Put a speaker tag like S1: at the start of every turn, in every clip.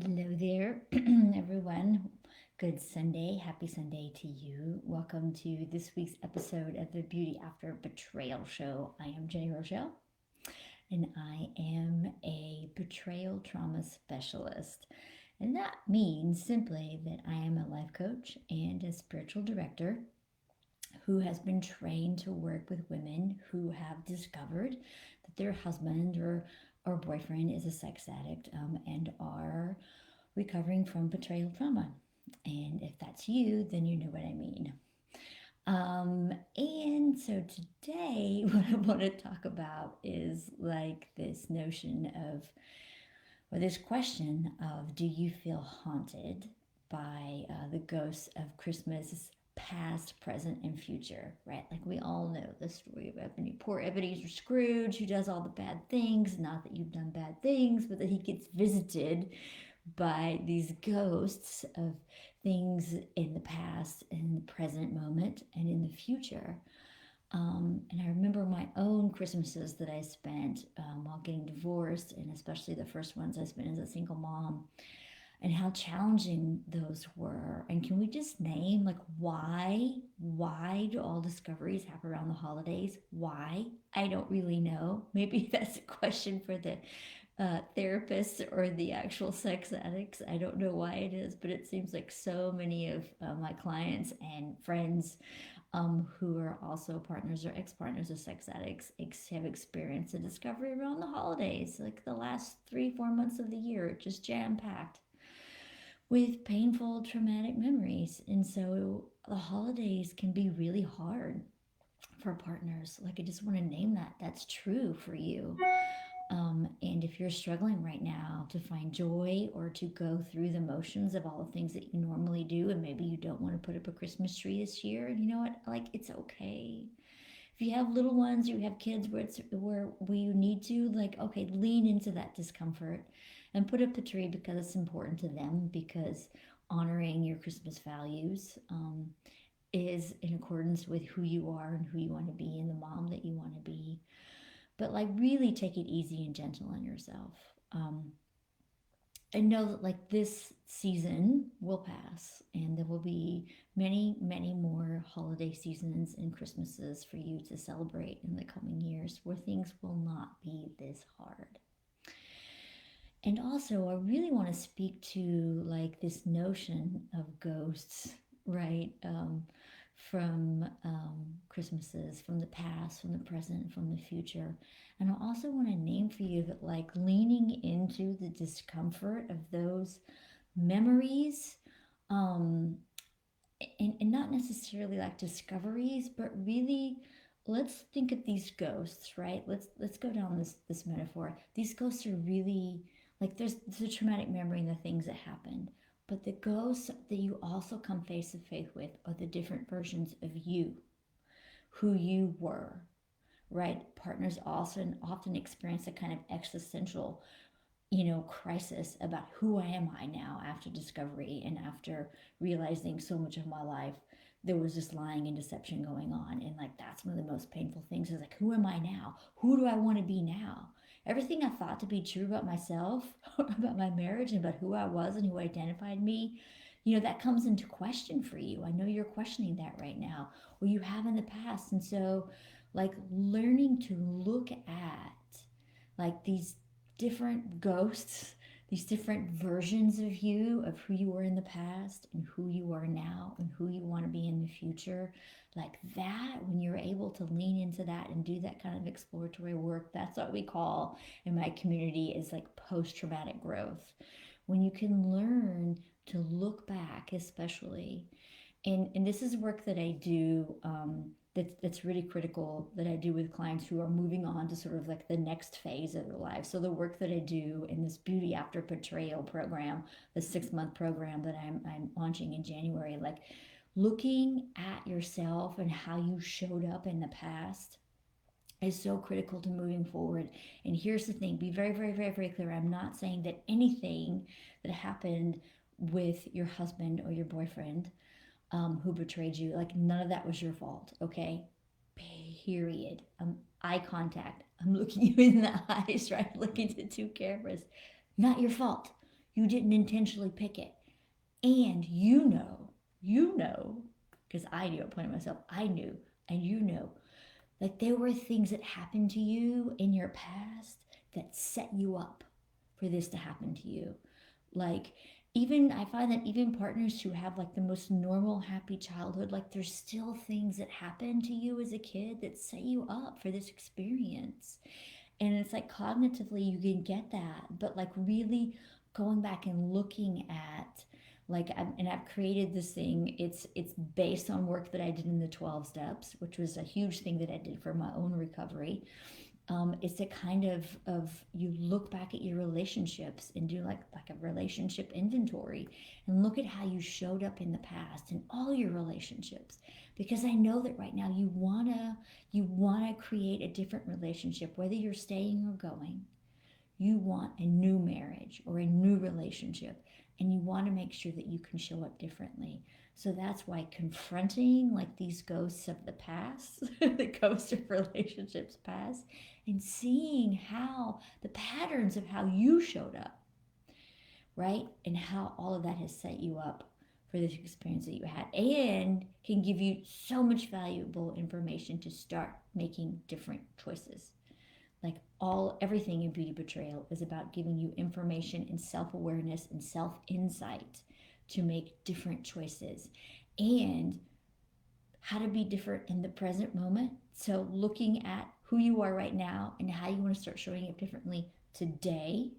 S1: Hello there, everyone. Good Sunday. Happy Sunday to you. Welcome to this week's episode of the Beauty After Betrayal Show. I am Jenny Rochelle, and I am a betrayal trauma specialist. And that means simply that I am a life coach and a spiritual director who has been trained to work with women who have discovered that their husband or boyfriend is a sex addict and are recovering from betrayal trauma. And if that's you, then you know what I mean. And so today, what I want to talk about is like this notion of, or this question of, do you feel haunted by the ghosts of Christmas past, present, and future, right? Like we all know the story of Ebony, poor Ebenezer Scrooge, who does all the bad things. Not that you've done bad things, but that he gets visited by these ghosts of things in the past, in the present moment, and in the future. And I remember my own Christmases that I spent while getting divorced, and especially the first ones I spent as a single mom, and how challenging those were. And can we just name like why? Why do all discoveries happen around the holidays? Why? I don't really know. Maybe that's a question for the therapists or the actual sex addicts. I don't know why it is, but it seems like so many of my clients and friends who are also partners or ex-partners of sex addicts have experienced a discovery around the holidays, like the last 3 4 months of the year, just jam-packed with painful traumatic memories. And so the holidays can be really hard for partners. Like, I just want to name that's true for you. And if you're struggling right now to find joy or to go through the motions of all the things that you normally do, and maybe you don't want to put up a Christmas tree this year, and you know what? Like, it's okay. If you have little ones, you have kids where you need to, like, okay, lean into that discomfort and put up the tree because it's important to them, because honoring your Christmas values is in accordance with who you are and who you want to be and the mom that you want to be. But like, really take it easy and gentle on yourself. Um, and know that like this season will pass, and there will be many, many more holiday seasons and Christmases for you to celebrate in the coming years where things will not be this hard. And also, I really want to speak to like this notion of ghosts, right? From Christmases, from the past, from the present, from the future. And I also want to name for you that, like, leaning into the discomfort of those memories, um, and not necessarily like discoveries, but really let's think of these ghosts, right? Let's go down this metaphor. These ghosts are really like, there's a traumatic memory and the things that happened, but the ghosts that you also come face to face with are the different versions of you, who you were, right? Partners also often experience a kind of existential, crisis about who am I now after discovery and after realizing so much of my life there was just lying and deception going on. And like, that's one of the most painful things, is like, who am I now? Who do I want to be now? Everything I thought to be true about myself, about my marriage, and about who I was and who identified me, that comes into question for you. I know you're questioning that right now, or you have in the past. And so, like, learning to look at like these different ghosts, these different versions of you, of who you were in the past and who you are now and who you want to be in the future. Like that, when you're able to lean into that and do that kind of exploratory work, that's what we call in my community is like post traumatic growth. When you can learn to look back, especially, and this is work that I do, that's really critical, that I do with clients who are moving on to sort of like the next phase of their life. So the work that I do in this Beauty After Betrayal program, the 6 month program that I'm launching in January, like looking at yourself and how you showed up in the past is so critical to moving forward. And here's the thing, be very, very, very, very clear. I'm not saying that anything that happened with your husband or your boyfriend who betrayed you, like none of that was your fault, okay? Period. Eye contact. I'm looking you in the eyes, right? Looking to two cameras. Not your fault. You didn't intentionally pick it. And you know, because I knew at point of myself, I knew, and you know, like there were things that happened to you in your past that set you up for this to happen to you. Like, even I find that even partners who have like the most normal, happy childhood, like there's still things that happen to you as a kid that set you up for this experience. And it's like cognitively you can get that, but like really going back and looking at like and I've created this thing. It's based on work that I did in the 12 steps, which was a huge thing that I did for my own recovery. It's a kind of you look back at your relationships and do like a relationship inventory and look at how you showed up in the past in all your relationships, because I know that right now you wanna create a different relationship, whether you're staying or going. You want a new marriage or a new relationship, and you want to make sure that you can show up differently. So that's why confronting like these ghosts of the past, the ghosts of relationships past, and seeing how the patterns of how you showed up, right? And how all of that has set you up for this experience that you had, and can give you so much valuable information to start making different choices. Like everything in Beauty Betrayal is about giving you information and self-awareness and self-insight to make different choices and how to be different in the present moment. So looking at who you are right now and how you want to start showing up differently today.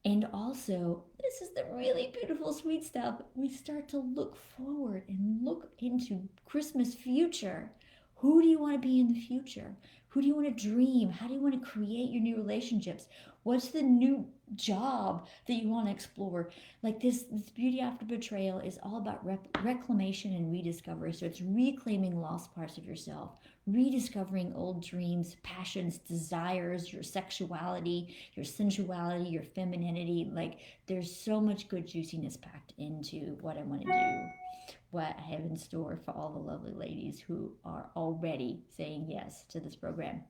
S1: And also, this is the really beautiful, sweet stuff. We start to look forward and look into Christmas future. Who do you want to be in the future? Who do you want to dream? How do you want to create your new relationships? What's the new job that you want to explore? Like this Beauty After Betrayal is all about reclamation and rediscovery. So it's reclaiming lost parts of yourself, rediscovering old dreams, passions, desires, your sexuality, your sensuality, your femininity. Like there's so much good juiciness packed into what I want to do, what I have in store for all the lovely ladies who are already saying yes to this program.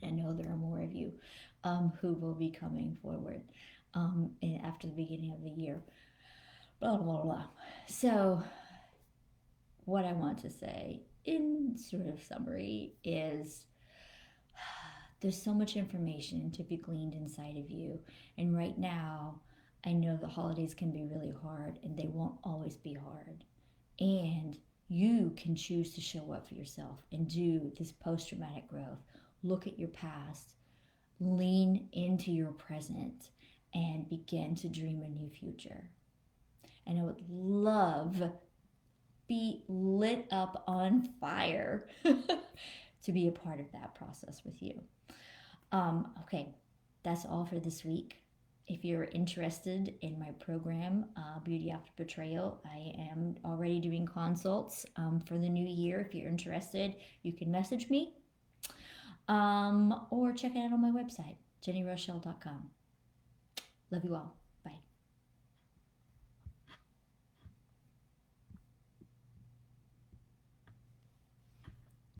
S1: I know there are more of you who will be coming forward after the beginning of the year. Blah, blah, blah. So, what I want to say in sort of summary is there's so much information to be gleaned inside of you. And right now, I know the holidays can be really hard and they won't always be hard. And you can choose to show up for yourself and do this post traumatic growth. Look at your past, lean into your present, and begin to dream a new future. And I would love be lit up on fire to be a part of that process with you. Okay, that's all for this week. If you're interested in my program, Beauty After Betrayal, I am already doing consults for the new year. If you're interested, you can message me or check it out on my website, jennyrochelle.com. Love you all.